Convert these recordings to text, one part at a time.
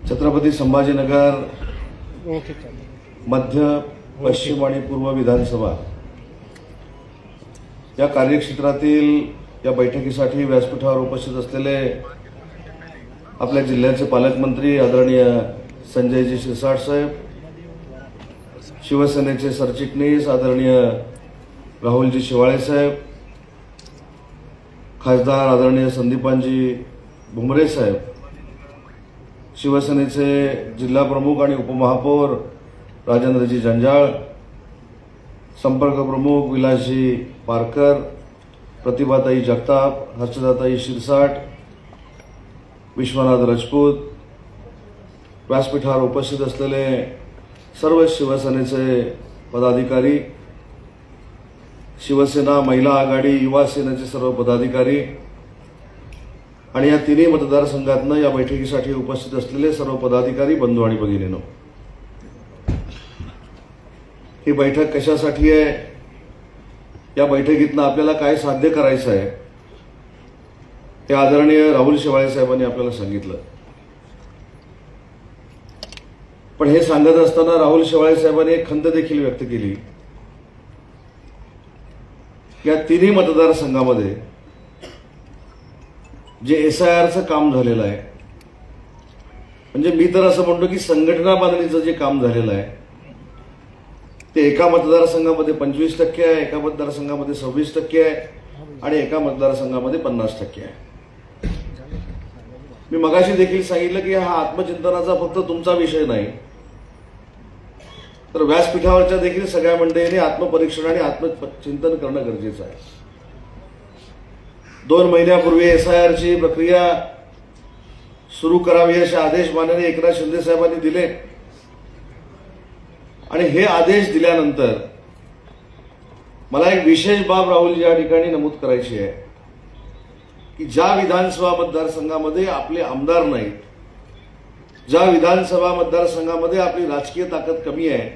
छत्रपती संभाजीनगर मध्य पश्चिम आणि पूर्व विधानसभा या कार्यक्षेत्रातील या बैठकीसाठी व्यासपीठावर उपस्थित असलेले आपल्या जिल्ह्याचे पालकमंत्री आदरणीय संजयजी शिरसाट साहेब, शिवसेनेचे सरचिटणीस आदरणीय राहुलजी शेवाळे साहेब, खासदार आदरणीय संदीपानजी भुमरे साहेब, शिवसेनेचे जिल्हा प्रमुख आणि उपमहापौर राजेंद्रजी जंजाळ, संपर्क प्रमुख विलासजी पारकर, प्रतिभाताई जगताप, हर्षदाताई शिरसाट, विश्वनाथ राजपूत, व्यासपीठावर उपस्थित असलेले सर्व शिवसेनेचे पदाधिकारी, शिवसेना महिला आघाडी युवा सेनेचे सर्व पदाधिकारी आणि या तिन्ही मतदारसंघातनं या बैठकीसाठी उपस्थित असलेले सर्व पदाधिकारी बंधू आणि भगिनींनो, ही बैठक कशासाठी आहे, या बैठकीतनं आपल्याला काय साध्य करायचं आहे हे आदरणीय राहुल शेवाळे साहेबांनी आपल्याला सांगितलं. पण हे सांगत असताना राहुल शेवाळे साहेबांनी एक खंत देखील व्यक्त केली. या तिन्ही मतदारसंघामध्ये जे SIRचं काम झालेलं आहे, म्हणजे मी तर असं म्हणतो की संघटना बांधणीचं जे काम झालेलं आहे ते एका मतदारसंघामध्ये 25% आहे, एका मतदारसंघामध्ये 26% आहे आणि एका मतदारसंघामध्ये 50% आहे. मी मगाशी देखील सांगितलं की हा आत्मचिंतनाचा फक्त तुमचा विषय नाही, तर व्यासपीठावरच्या देखील सगळ्या मंडळींनी आत्मपरीक्षण आणि आत्मचिंतन करणं गरजेचं आहे. 2 महिन्यापूर्वी SIRची प्रक्रिया सुरू करावी असे आदेश माननीय एकनाथ शिंदे साहेबांनी दिले आणि हे आदेश दिल्यानंतर मला एक विशेष बाब राहुल या ठिकाणी नमूद करायची आहे की ज्या विधानसभा मतदारसंघामध्ये आपले आमदार नाहीत, ज्या विधानसभा मतदारसंघामध्ये आपली राजकीय ताकद कमी आहे,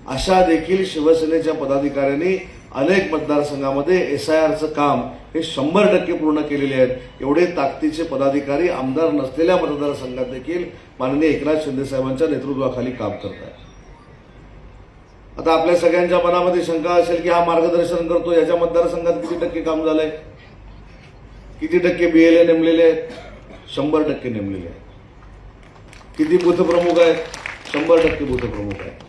अशा देखील शिवसेनेच्या पदाधिकाऱ्यांनी अनेक मतदारसंघामध्ये SIRचं काम हे 100% पूर्ण केलेले आहेत. एवढे ताकदीचे पदाधिकारी आमदार नसलेल्या मतदारसंघात देखील माननीय एकनाथ शिंदे साहेबांच्या नेतृत्वाखाली काम करत आहेत. आता आपल्या सगळ्यांच्या मनामध्ये शंका असेल की हा मार्गदर्शन करतो, याच्या मतदारसंघात किती टक्के काम झालंय, किती टक्के BLA नेमलेले आहेत? 100% नेमलेले आहेत. किती बूथ प्रमुख आहेत? 100% बूथ प्रमुख आहेत.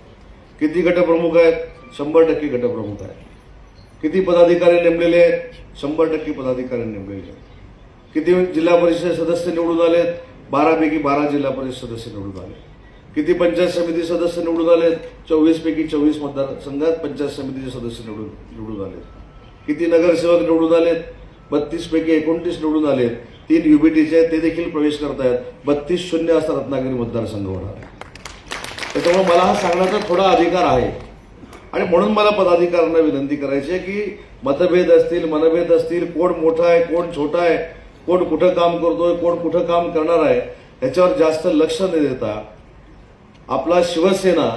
किती गटप्रमुख आहेत? 100% गटप्रमुख आहेत. किती पदाधिकारी नेमलेले आहेत? 100% पदाधिकारी नेमलेले आहेत. किती जिल्हा परिषद सदस्य निवडून आलेत? 12 पैकी 12 जिल्हा परिषद सदस्य निवडून आले. किती पंचायत समिती सदस्य निवडून आलेत? 24 पैकी 24 मतदारसंघात पंचायत समितीचे सदस्य निवडून आलेत. किती नगरसेवक निवडून आलेत? 32 पैकी 29 निवडून आलेत. 3 UBTचे ते देखील प्रवेश करतायत. 32-0 असा रत्नागिरी मतदारसंघ होणार आहे. त्याच्यामुळे मला हा सांगण्याचा थोडा अधिकार आहे आणि म्हणून मला पदाधिकाऱ्यांना विनंती करायची आहे की मतभेद असतील, मनभेद असतील, कोण मोठा आहे, कोण छोटा आहे, कोण कुठं काम करतोय, कोण कुठं काम करणार आहे, याच्यावर जास्त लक्ष न देता आपला शिवसेना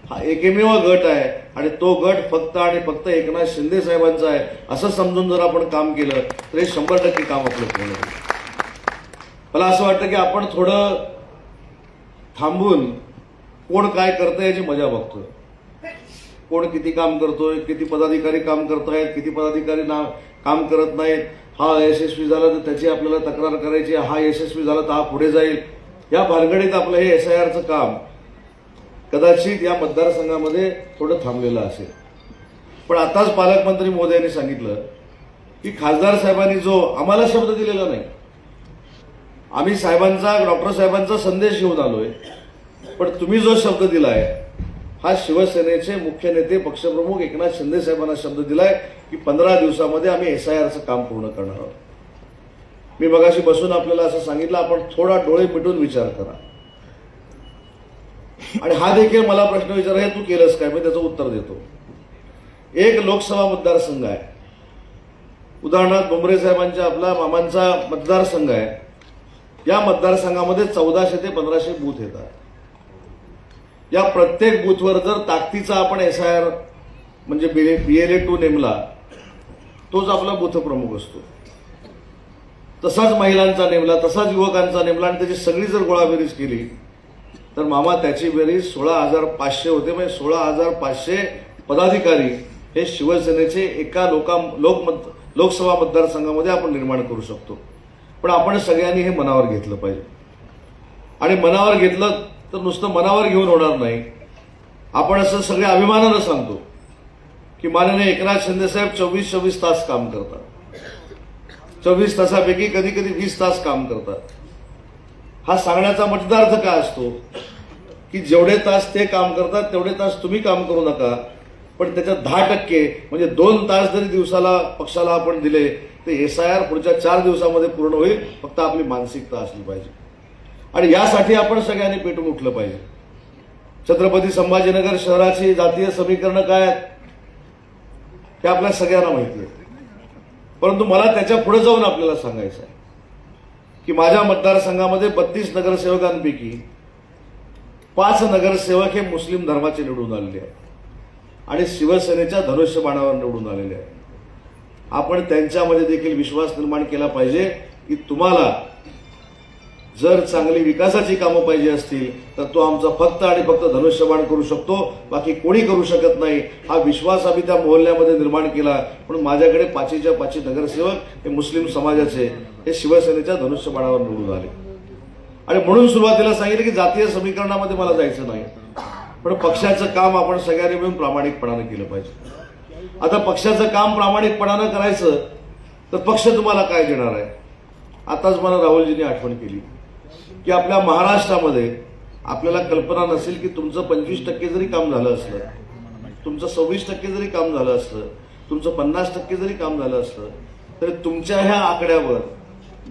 हा एकमेव गट आहे आणि तो गट फक्त आणि फक्त एकनाथ शिंदे साहेबांचा आहे असं समजून जर आपण काम केलं तर हे 100% काम आपलं पूर्ण होईल. मला असं वाटतं की आपण थोडं थांबून कोण काय करतंय याची मजा बघतोय. कोण किती काम करतोय, किती पदाधिकारी काम करतायत, किती पदाधिकारी काम करत नाहीत, हा यशस्वी झाला तर त्याची आपल्याला तक्रार करायची, हा यशस्वी झाला तर हा पुढे जाईल, या भानगडीत आपलं हे SIRचं काम कदाचित या मतदारसंघामध्ये थोडं थांबलेलं असेल. पण आताच पालकमंत्री महोदयांनी सांगितलं की खासदार साहेबांनी जो आम्हाला शब्द दिलेला नाही, आम्ही साहेबांचा डॉक्टर साहेबांचा संदेश घेऊन आलोय, पण तुम्ही जो शब्द दिलाय हा शिवसेनेचे मुख्य नेते पक्षप्रमुख एकनाथ शिंदे साहेबांना शब्द दिलाय की 15 दिवसामध्ये आम्ही SIRचं काम पूर्ण करणार आहोत. मी मगाशी बसून आपल्याला असं सांगितलं, आपण थोडा डोळे मिटून विचार करा आणि हा देखील मला प्रश्न विचारा, तू केलंस काय? मी त्याचं उत्तर देतो. एक लोकसभा मतदारसंघ आहे, उदाहरणार्थ भुमरे साहेबांच्या आपला मामांचा मतदारसंघ आहे. या मतदारसंघामध्ये 1400 ते 1500 बूथ येतात. या प्रत्येक बूथवर जर ताकदीचा आपण SIR म्हणजे BLA 2 नेमला, तोच आपला बूथ प्रमुख असतो. तसाच महिलांचा नेमला, तसाच युवकांचा नेमला आणि त्याची सगळी जर गोळाबेरीज केली तर मामा त्याची बेरीज 16,500 होते. म्हणजे 16,500 पदाधिकारी हे शिवसेनेचे एका लोकसभा मतदारसंघामध्ये आपण निर्माण करू शकतो. पण आपण सगळ्यांनी हे मनावर घेतलं पाहिजे. आणि मनावर घेतलं तर नुसतं मनावर घेऊन होणार नाही. आपण असं सगळ्या अभिमानानं सांगतो की माननीय एकनाथ शिंदे साहेब 24 तास काम करतात. 24 तासापैकी कधी कधी 20 तास काम करतात. हा सांगण्याचा मतदार्थ काय असतो की जेवढे तास ते काम करतात तेवढे तास तुम्ही काम करू नका, पण त्याच्यात 10% म्हणजे 2 तास जरी दिवसाला पक्षाला आपण दिले तर SIR पुढच्या 4 दिवसामध्ये पूर्ण होईल. फक्त आपली मानसिकता असली पाहिजे आणि यासाठी आपण सगळ्यांनी पेटून उठलं पाहिजे. छत्रपती संभाजीनगर शहराची जातीय समीकरणं काय आहेत हे आपल्या सगळ्यांना माहिती आहे. परंतु मला त्याच्या पुढे जाऊन आपल्याला सांगायचं आहे की माझ्या मतदारसंघामध्ये 32 नगरसेवकांपैकी 5 नगरसेवक हे मुस्लिम धर्माचे निवडून आलेले आहेत आणि शिवसेनेच्या धनुष्यबाणावर निवडून आलेले आहेत. आपण त्यांच्यामध्ये देखील विश्वास निर्माण केला पाहिजे की तुम्हाला जर चांगली विकासाची कामं पाहिजे असतील तर तो आमचा फक्त आणि फक्त धनुष्यबाण करू शकतो, बाकी कोणी करू शकत नाही. हा विश्वास आम्ही त्या मोहल्ल्यामध्ये निर्माण केला. पण माझ्याकडे 5च्या 5 नगरसेवक हे मुस्लिम समाजाचे हे शिवसेनेच्या धनुष्यबाणावर निवडून आले आणि म्हणून सुरुवातीला सांगितलं की जातीय समीकरणामध्ये मला जायचं नाही, पण पक्षाचं काम आपण सगळ्यांनी मिळून प्रामाणिकपणाने केलं पाहिजे. आता पक्षाचं काम प्रामाणिकपणानं करायचं तर पक्ष तुम्हाला काय देणार आहे. आताच मला राहुलजींनी आठवण केली की आपल्या महाराष्ट्रामध्ये आपल्याला कल्पना नसेल की तुमचं 25% जरी काम झालं असलं, तुमचं 26% जरी काम झालं असलं, तुमचं 50% जरी काम झालं असलं तरी तुमच्या ह्या आकड्यावर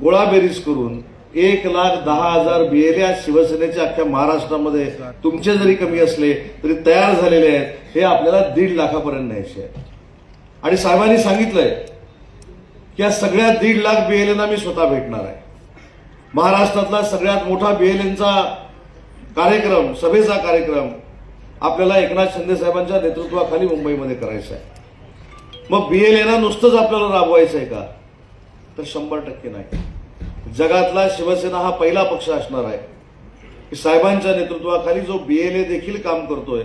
गोळाबेरीज करून 1,10,000 BLA शिवसेनेच्या अख्ख्या महाराष्ट्रामध्ये तुमचे जरी कमी असले तरी तयार झालेले आहेत. हे आपल्याला 1.5 लाखापर्यंत न्यायचे आहे आणि साहेबांनी सांगितलंय की या सगळ्या 1.5 लाख BLAंना मी स्वतः भेटणार आहे. महाराष्ट्रातला सगळ्यात मोठा BLAंचा कार्यक्रम, सभेचा कार्यक्रम आपल्याला एकनाथ शिंदे साहेबांच्या नेतृत्वाखाली मुंबईमध्ये करायचा आहे. मग BLAंना नुसतंच आपल्याला राबवायचं आहे का, तर 100% नाही. जगातला शिवसेना हा पहिला पक्ष असणार आहे की साहेबांच्या नेतृत्वाखाली जो BLA देखील काम करतोय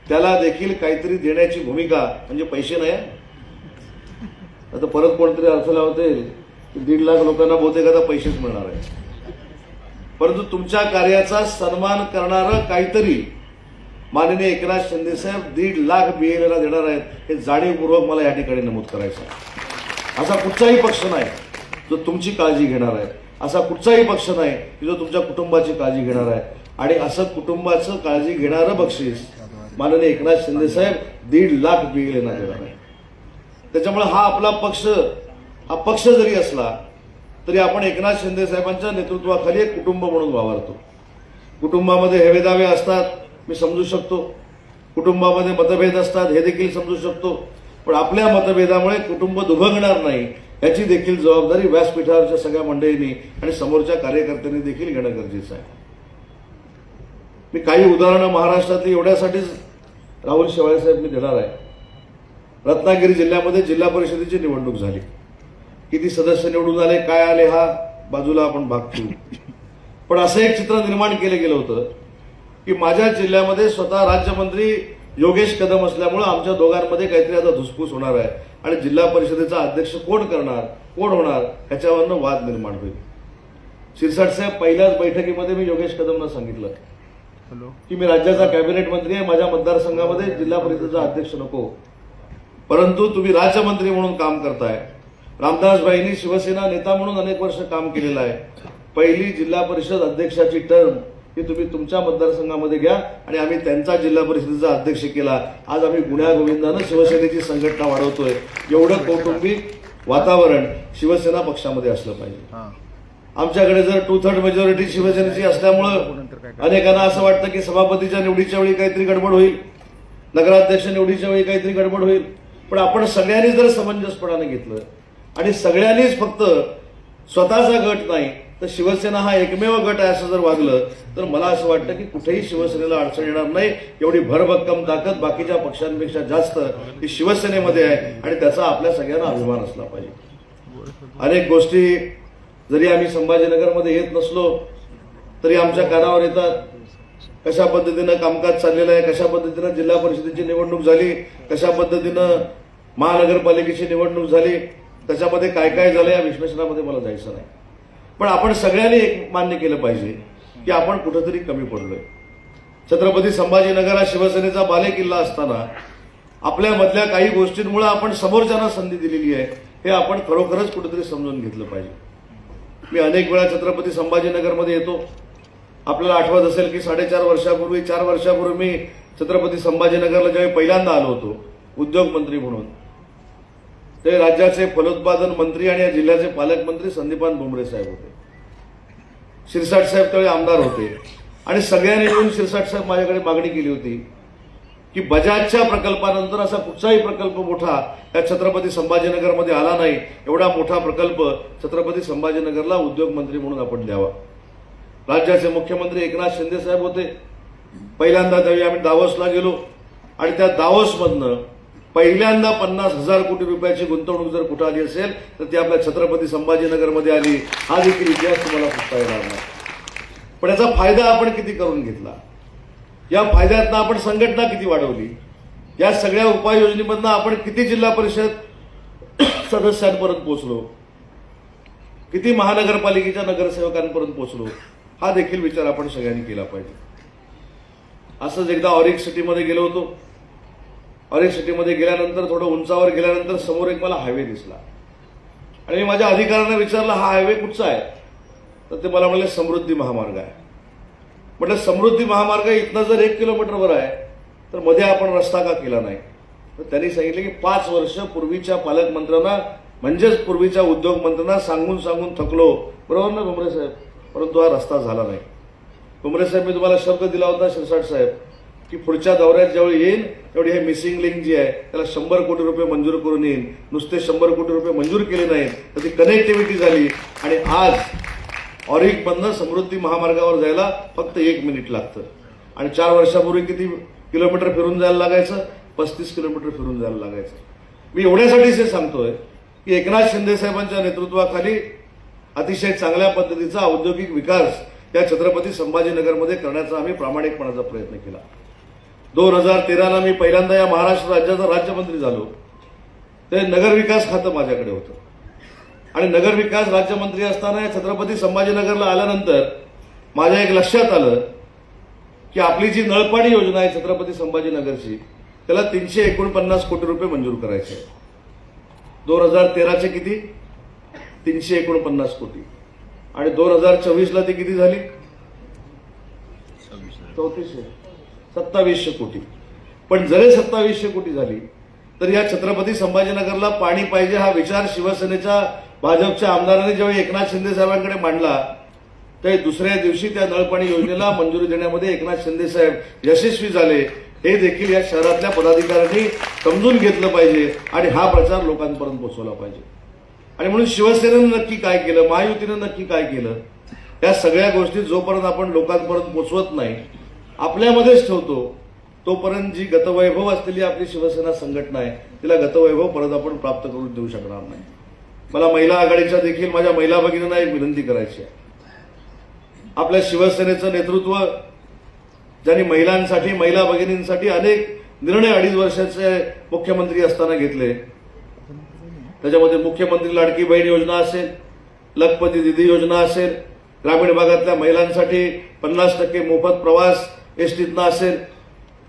त्याला देखील काहीतरी देण्याची भूमिका, म्हणजे पैसे नाही. आता परत कोणतरी अर्थ लावते की 1.5 लाख लोकांना बहुतेक आता पैसेच मिळणार आहे, परंतु तुमच्या कार्याचा सन्मान करणारं काहीतरी माननीय एकनाथ शिंदे साहेब 1.5 लाख BLAला देणार आहेत. हे जाणीवपूर्वक मला या ठिकाणी नमूद करायचं आहे. असा कुठचाही पक्ष नाही जो तुमची काळजी घेणार आहे. असा कुठचाही पक्ष नाही की जो तुमच्या कुटुंबाची काळजी घेणार आहे. आणि असं कुटुंबाचं काळजी घेणारं बक्षीस माननीय एकनाथ शिंदे साहेब 1.5 लाख BLAंना देणार आहे. त्याच्यामुळे हा आपला पक्ष, हा पक्ष जरी असला तरी आपण एकनाथ शिंदे साहेबांच्या नेतृत्वाखाली एक कुटुंब म्हणून वावरतो. कुटुंबामध्ये हेवेदावे असतात, मी समजू शकतो. कुटुंबामध्ये मतभेद असतात, हे देखील समजू शकतो. पण आपल्या मतभेदामुळे कुटुंब दुभंगणार नाही याची देखील जबाबदारी व्यासपीठावरच्या सगळ्या मंडळींनी आणि समोरच्या कार्यकर्त्यांनी देखील घेणं गरजेचं आहे. मी काही उदाहरणं महाराष्ट्रातली एवढ्यासाठीच राहुल शेवाळे साहेब मी देणार आहे. रत्नागिरी जिल्ह्यामध्ये जिल्हा परिषदेची निवडणूक झाली. किती सदस्य निवडून आले, काय आले, हा बाजूला आपण भाग ठेवू. पण असं एक चित्र निर्माण केलं गेलं होतं की माझ्या जिल्ह्यामध्ये स्वतः राज्यमंत्री योगेश कदम असल्यामुळे आमच्या दोघांमध्ये काहीतरी आता धुसफूस होणार आहे आणि जिल्हा परिषदेचा अध्यक्ष कोण करणार, कोण होणार, ह्याच्यावरनं वाद निर्माण होईल. शिरसाट साहेब, पहिल्याच बैठकीमध्ये मी योगेश कदमना सांगितलं की मी राज्याचा कॅबिनेट मंत्री आहे, माझ्या मतदारसंघामध्ये जिल्हा परिषदेचा अध्यक्ष नको, परंतु तुम्ही राज्यमंत्री म्हणून काम करताय. रामदासबाईंनी शिवसेना नेता म्हणून अनेक वर्ष काम केलेलं आहे. पहिली जिल्हा परिषद अध्यक्षाची टर्म ही तुम्ही तुमच्या मतदारसंघामध्ये घ्या आणि आम्ही त्यांचा जिल्हा परिषदेचा अध्यक्ष केला. आज आम्ही गुण्यागोविंदानं शिवसेनेची संघटना वाढवतोय. एवढं कौटुंबिक वातावरण शिवसेना पक्षामध्ये असलं पाहिजे. आमच्याकडे जर 2/3 मेजॉरिटी शिवसेनेची असल्यामुळं अनेकांना असं वाटतं की सभापतीच्या निवडीच्या वेळी काहीतरी गडबड होईल, नगराध्यक्ष निवडीच्या वेळी काहीतरी गडबड होईल. पण आपण सगळ्यांनी जर समंजसपणाने घेतलं आणि सगळ्यांनीच फक्त स्वतःचा गट नाही तर शिवसेना हा एकमेव गट आहे असं जर वागलं तर मला असं वाटतं की कुठेही शिवसेनेला अडचण येणार नाही. एवढी भरभक्कम ताकद बाकीच्या पक्षांपेक्षा जास्त ही शिवसेनेमध्ये आहे आणि त्याचा आपल्या सगळ्यांना अभिमान असला पाहिजे. अनेक गोष्टी जरी आम्ही संभाजीनगरमध्ये येत नसलो तरी आमच्या कानावर येतात कशा पद्धतीनं कामकाज चाललेलं आहे, कशा पद्धतीनं जिल्हा परिषदेची निवडणूक झाली, कशा पद्धतीनं महानगरपालिकेची निवडणूक झाली, त्याच्यामध्ये काय काय झालं या विश्लेषणामध्ये मला जायचं नाही. पण आपण सगळ्यांनी एक मान्य केलं पाहिजे की आपण कुठेतरी कमी पडलोय. छत्रपती संभाजीनगर हा शिवसेनेचा बालेकिल्ला असताना आपल्यामधल्या काही गोष्टींमुळे आपण समोरच्यांना संधी दिलेली आहे हे आपण खरोखरच कुठेतरी समजून घेतलं पाहिजे. मी अनेक वेळा छत्रपती संभाजीनगरमध्ये येतो. आपल्याला आठवत असेल की 4.5 वर्षापूर्वी 4 वर्षापूर्वी मी छत्रपती संभाजीनगरला ज्यावेळी पहिल्यांदा आलो होतो उद्योग मंत्री म्हणून, ते राज्याचे फलोत्पादन मंत्री आणि या जिल्ह्याचे पालकमंत्री संदीपान भुमरे साहेब होते. शिरसाट साहेब त्यावेळी आमदार होते आणि सगळ्यांनी मिळून शिरसाट साहेब माझ्याकडे मागणी केली होती की बजाजच्या प्रकल्पानंतर असा कुठचाही प्रकल्प मोठा या छत्रपती संभाजीनगरमध्ये आला नाही, एवढा मोठा प्रकल्प छत्रपती संभाजीनगरला उद्योग मंत्री म्हणून आपण द्यावा. राज्याचे मुख्यमंत्री एकनाथ शिंदे साहेब होते. पहिल्यांदा त्यावेळी आम्ही दावोसला गेलो आणि त्या दावोसमधनं पहिल्यांदा 50,000 कोटी रुपयाची गुंतवणूक जर कुठं आली असेल तर ती आपल्या छत्रपती संभाजीनगरमध्ये आली. हा देखील इतिहास तुम्हाला फुटता येणार नाही. पण याचा फायदा आपण किती करून घेतला, या फायद्यातनं आपण संघटना किती वाढवली, या सगळ्या उपाययोजनेमधनं आपण किती जिल्हा परिषद सदस्यांपर्यंत पोहोचलो, किती महानगरपालिकेच्या नगरसेवकांपर्यंत पोहोचलो, हा देखील विचार आपण सगळ्यांनी केला पाहिजे. असंच एकदा ऑरिक सिटीमध्ये गेलो होतो. ऑरिक सिटीमध्ये गेल्यानंतर थोडं उंचावर गेल्यानंतर समोर एक मला हायवे दिसला आणि मी माझ्या अधिकाऱ्यांना विचारलं हा हायवे कुठचा आहे, तर ते मला म्हणले समृद्धी महामार्ग आहे. म्हटलं समृद्धी महामार्ग इथनं जर 1 किलोमीटरवर आहे तर मध्ये आपण रस्ता का केला नाही. तर त्यांनी सांगितलं की 5 वर्ष पूर्वीच्या पालकमंत्र्यांना म्हणजेच पूर्वीच्या उद्योग मंत्र्यांना सांगून सांगून थकलो. बरोबर ना भुमरे साहेब, परंतु हा रस्ता झाला नाही. भुमरे साहेब, मी तुम्हाला शब्द दिला होता शिरसाट साहेब की पुढच्या दौऱ्यात ज्यावेळी येईन त्यावेळी हे मिसिंग लिंक जी आहे त्याला 100 कोटी रुपये मंजूर करून येईन. नुसते 100 कोटी रुपये मंजूर केले नाहीत तर ती कनेक्टिव्हिटी झाली आणि आज ऑरिकमधनं समृद्धी महामार्गावर जायला फक्त 1 मिनिट लागतं. आणि 4 वर्षापूर्वी किती किलोमीटर फिरून जायला लागायचं, 35 किलोमीटर फिरून जायला लागायचं. मी एवढ्यासाठीच हे सांगतोय की एकनाथ शिंदे साहेबांच्या नेतृत्वाखाली अतिशय चांगल्या पद्धतीचा औद्योगिक विकास या छत्रपती संभाजीनगरमध्ये करण्याचा आम्ही प्रामाणिकपणाचा प्रयत्न केला. 2013ला मी पहिल्यांदा या महाराष्ट्र राज्याचा राज्यमंत्री झालो. ते नगरविकास खातं माझ्याकडे होतं आणि नगरविकास राज्यमंत्री असताना या छत्रपती संभाजीनगरला आल्यानंतर माझ्या एक लक्षात आलं की आपली जी नळपाणी योजना आहे छत्रपती संभाजीनगरची त्याला 349 कोटी रुपये मंजूर करायचे. 2013चे किती 349 कोटी आणि 2024ला ती किती झाली 2700 कोटी. पण जरी 2700 कोटी झाली तर या छत्रपती संभाजीनगरला पाणी पाहिजे हा विचार शिवसेनेच्या भाजपच्या आमदारांनी ज्यावेळी एकनाथ शिंदे साहेबांकडे मांडला त्यावेळी दुसऱ्या दिवशी त्या नळपाणी योजनेला मंजुरी देण्यामध्ये एकनाथ शिंदे साहेब यशस्वी झाले. हे देखील या शहरातल्या पदाधिकाऱ्यांनी समजून घेतलं पाहिजे आणि हा प्रचार लोकांपर्यंत पोहोचवला पाहिजे. आणि म्हणून शिवसेनेनं नक्की काय केलं, महायुतीनं नक्की काय केलं, या सगळ्या गोष्टी जोपर्यंत आपण लोकांपर्यंत पोहोचवत नाही आपल्यामध्येच ठेवतो तोपर्यंत जी गतवैभव असलेली आपली शिवसेना संघटना आहे तिला गतवैभव परत आपण प्राप्त करून देऊ शकणार नाही. मला महिला आघाडीच्या देखील माझ्या महिला भगिनींना एक विनंती करायची आहे. आपल्या शिवसेनेचं नेतृत्व ज्यांनी महिलांसाठी महिला भगिनींसाठी अनेक निर्णय 2.5 वर्षाचे मुख्यमंत्री असताना घेतले, त्याच्यामध्ये मुख्यमंत्री लाडकी बहीण योजना असेल, लखपती दिदी योजना असेल, ग्रामीण भागातल्या महिलांसाठी 50% मोफत प्रवास एसटीतनं असेल,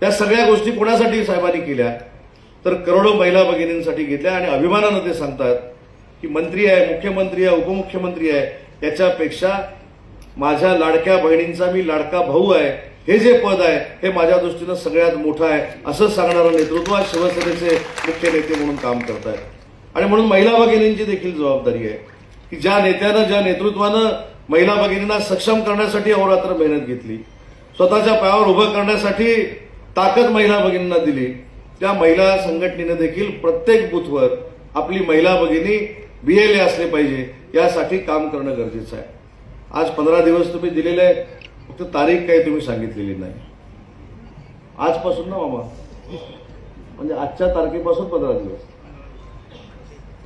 त्या सगळ्या गोष्टी कोणासाठी साहेबांनी केल्या तर करोडो महिला भगिनींसाठी घेतल्या. आणि अभिमानानं ते सांगतात की मंत्री आहे, मुख्यमंत्री आहे, उपमुख्यमंत्री आहे, याच्यापेक्षा माझ्या लाडक्या बहिणींचा मी लाडका भाऊ आहे, हे जे पद आहे हे माझ्या दृष्टीनं सगळ्यात मोठं आहे असं सांगणारं नेतृत्व शिवसेनेचे मुख्य नेते म्हणून काम करत आहेत. आणि म्हणून महिला भगिनींची देखील जबाबदारी आहे की ज्या नेत्यानं ज्या नेतृत्वानं महिला भगिनींना सक्षम करण्यासाठी अहोरात्र मेहनत घेतली, स्वतःच्या पायावर उभं करण्यासाठी ताकद महिला भगिनींना दिली, त्या महिला संघटनेने देखील प्रत्येक बूथवर आपली महिला भगिनी BLA असले पाहिजे यासाठी काम करणं गरजेचं आहे. आज 15 दिवस तुम्ही दिलेले आहे, फक्त तारीख काही तुम्ही सांगितलेली नाही. आजपासून ना मामा, म्हणजे आजच्या तारखेपासून 15 दिवस.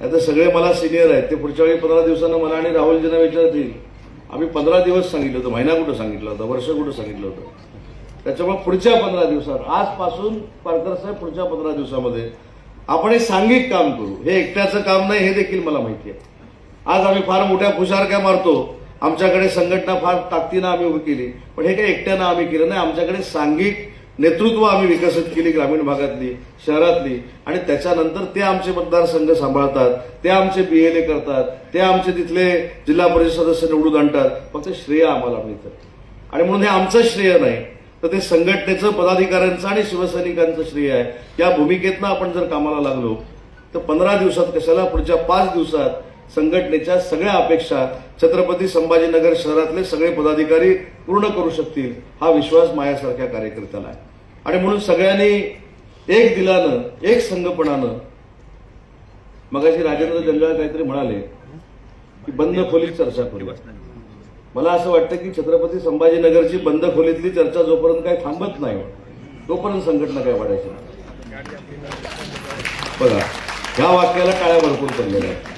आता सगळे मला सिनियर आहेत, ते पुढच्या वेळी 15 दिवसांना मला आणि राहुलजींना विचारतील आम्ही 15 दिवस सांगितलं होतं, महिना कुठं सांगितलं होतं, वर्ष कुठं सांगितलं होतं. त्याच्यामुळे पुढच्या 15 दिवसात आजपासून पारकर साहेब पुढच्या 15 दिवसामध्ये आपण हे सांघिक काम करू. हे एकट्याचं काम नाही हे देखील मला माहिती आहे. आज आम्ही फार मोठ्या फुशारक्या मारतो, आमच्याकडे संघटना फार ताकदीनं आम्ही उभी केली, पण हे काही एकट्यानं आम्ही केलं नाही. आमच्याकडे सांघिक नेतृत्व आम्ही विकसित केली ग्रामीण भागातली, शहरातली, आणि त्याच्यानंतर ते आमचे मतदारसंघ सांभाळतात, ते आमचे BLA करतात, ते आमचे तिथले जिल्हा परिषद सदस्य निवडून आणतात. फक्त श्रेय आम्हाला मिळतं. आणि म्हणून हे आमचं श्रेय नाही, तर ते संघटनेचं, पदाधिकाऱ्यांचं आणि शिवसैनिकांचं श्रेय आहे. या भूमिकेतनं आपण जर कामाला लागलो तर 15 दिवसात कशाला, पुढच्या 5 दिवसात संघटनेच्या सगळ्या अपेक्षा छत्रपती संभाजीनगर शहरातले सगळे पदाधिकारी पूर्ण करू शकतील, हा विश्वास माझ्यासारख्या कार्यकर्त्याला आहे. आणि म्हणून सगळ्यांनी एक दिलानं, एक संघपणानं, मगाशी राजेंद्र जंजाळ काहीतरी म्हणाले की बंद खोलीत चर्चा करू. मला असं वाटतं की छत्रपती संभाजीनगरची बंद खोलीतली चर्चा जोपर्यंत काही थांबत नाही तोपर्यंत संघटना काय वाढायची नाही. बघा, ह्या वाक्याला टाळ्या भरपूर पडलेल्या आहेत.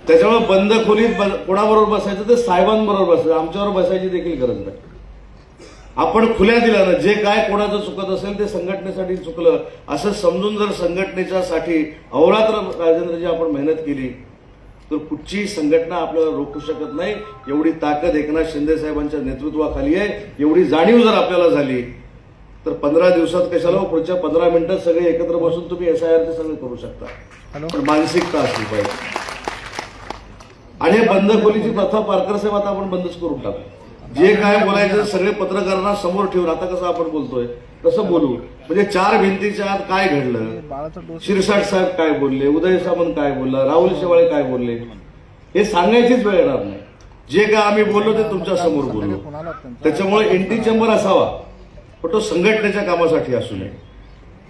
त्याच्यामुळे बंद खोलीत कोणाबरोबर बसायचं तर साहेबांबरोबर बसायचं, आमच्यावर बसायची देखील गरज नाही. आपण खुल्या दिल्यानं जे काय कोणाचं चुकत असेल ते संघटनेसाठी चुकलं असं समजून जर संघटनेच्या साठी अहोरात्र राजेंद्रजी आपण मेहनत केली तर कुठची संघटना आपल्याला रोखू शकत नाही. एवढी ताकद एकनाथ शिंदे साहेबांच्या नेतृत्वाखाली आहे. एवढी जाणीव जर आपल्याला झाली तर 15 दिवसात कशाला, पुढच्या 15 मिनिटात सगळे एकत्र बसून तुम्ही SIR ते सगळे करू शकता. पण मानसिकता असली पाहिजे. आणि हे बंद खोलीची प्रथा पारकर साहेब आता आपण बंदच करून टाकू. जे काय बोलायचं सगळे पत्रकारांना समोर ठेवून, आता कसं आपण बोलतोय तसं बोलू. म्हणजे 4 भिंतीच्या आत काय घडलं, शिरसाट साहेब काय बोलले, उदय सामंत काय बोलला, राहुल शेवाळे काय बोलले, हे सांगायचीच वेळ येणार नाही. जे काय आम्ही बोललो ते तुमच्या समोर बोललो. त्याच्यामुळे एंटी चेंबर असावा, पण तो संघटनेच्या कामासाठी असू नये.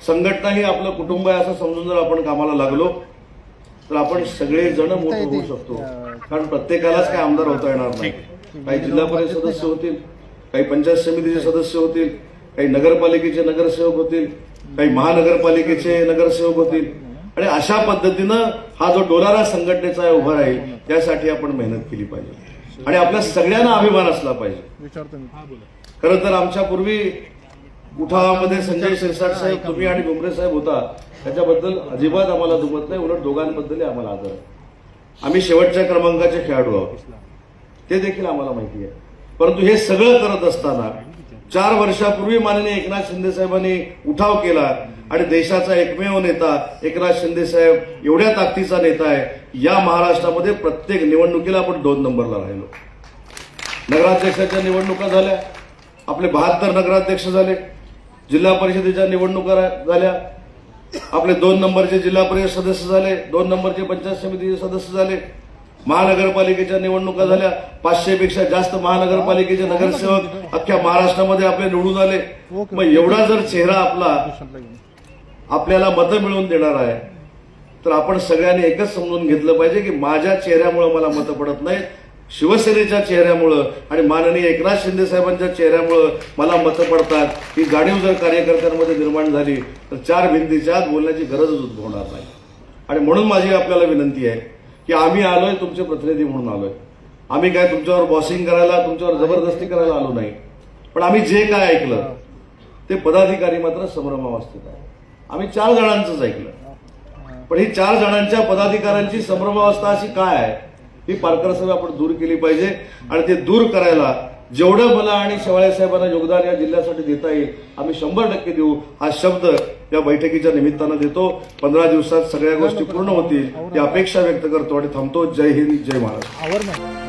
संघटना ही आपलं कुटुंब आहे असं समजून जर आपण कामाला लागलो तर आपण सगळेजण मोठे होऊ शकतो. कारण प्रत्येकालाच काही आमदार होता येणार नाही. काही जिल्हा परिषद सदस्य होतील, काही पंचायत समितीचे सदस्य होतील, काही नगरपालिकेचे नगरसेवक होतील, काही महानगरपालिकेचे नगरसेवक होतील. आणि अशा पद्धतीनं हा जो डोलारा संघटनेचा उभा राहील त्यासाठी आपण मेहनत केली पाहिजे. आणि आपल्या सगळ्यांना अभिमान असला पाहिजे. खरं तर आमच्या पूर्वी उठावामध्ये संजय शिरसाट साहेब, तुम्ही आणि भुमरे साहेब होता, त्याच्याबद्दल अजिबात आम्हाला दुमत नाही. उलट दोघांबद्दल आम्हाला आदर आहे. आम्ही शेवटच्या क्रमांकाचे खेळाडू आहोत, ते देखील आम्हाला माहिती आहे. परंतु हे सगळं करत असताना 4 वर्षापूर्वी माननीय एकनाथ शिंदे साहेबांनी उठाव केला आणि देशाचा एकमेव नेता एकनाथ शिंदे साहेब एवढ्या ताकदीचा नेता आहे. या महाराष्ट्रामध्ये प्रत्येक निवडणुकीला आपण 2 नंबरला राहिलो. नगराध्यक्षाच्या निवडणुका झाल्या, आपले 72 नगराध्यक्ष झाले. जिल्हा परिषदेच्या निवडणुका झाल्या, आपले 2 नंबरचे जिल्हा परिषद सदस्य झाले, 2 नंबरचे पंचायत समितीचे सदस्य झाले. महानगरपालिकेच्या निवडणुका झाल्या, 500 पेक्षा जास्त महानगरपालिकेचे नगरसेवक अख्ख्या महाराष्ट्रामध्ये आपले निवडून आले. मग एवढा जर चेहरा आपल्याला मतं मिळवून देणार आहे तर आपण सगळ्यांनी एकच समजून घेतलं पाहिजे की माझ्या चेहऱ्यामुळे मला मतं पडत नाहीत, शिवसेनेच्या चेहऱ्यामुळं आणि माननीय एकनाथ शिंदे साहेबांच्या चेहऱ्यामुळं मला मतं पडतात. ही जाणीव जर कार्यकर्त्यांमध्ये निर्माण झाली तर 4 भिंतीच्या आत बोलण्याची गरजच उद्भवणार नाही. आणि म्हणून माझी आपल्याला विनंती आहे की आम्ही आलोय तुमचे प्रतिनिधी म्हणून आलोय. आम्ही काय तुमच्यावर बॉसिंग करायला, तुमच्यावर जबरदस्ती करायला आलो नाही. पण आम्ही जे काय ऐकलं ते पदाधिकारी मात्र संभ्रमावस्थेत आहे. आम्ही 4 जणांचंच ऐकलं, पण ही 4 जणांच्या पदाधिकाऱ्यांची संभ्रमावस्था अशी काय आहे ही पारकर साहेब आपण दूर केली पाहिजे. आणि ते दूर करायला जेवढं मला आणि शेवाळे साहेबांना योगदान या जिल्ह्यासाठी देता येईल आम्ही 100% देऊ, हा शब्द या बैठकीच्या निमित्तानं देतो. 15 दिवसात सगळ्या गोष्टी पूर्ण होतील ही अपेक्षा व्यक्त करतो आणि थांबतो. जय हिंद, जय महाराष्ट्र.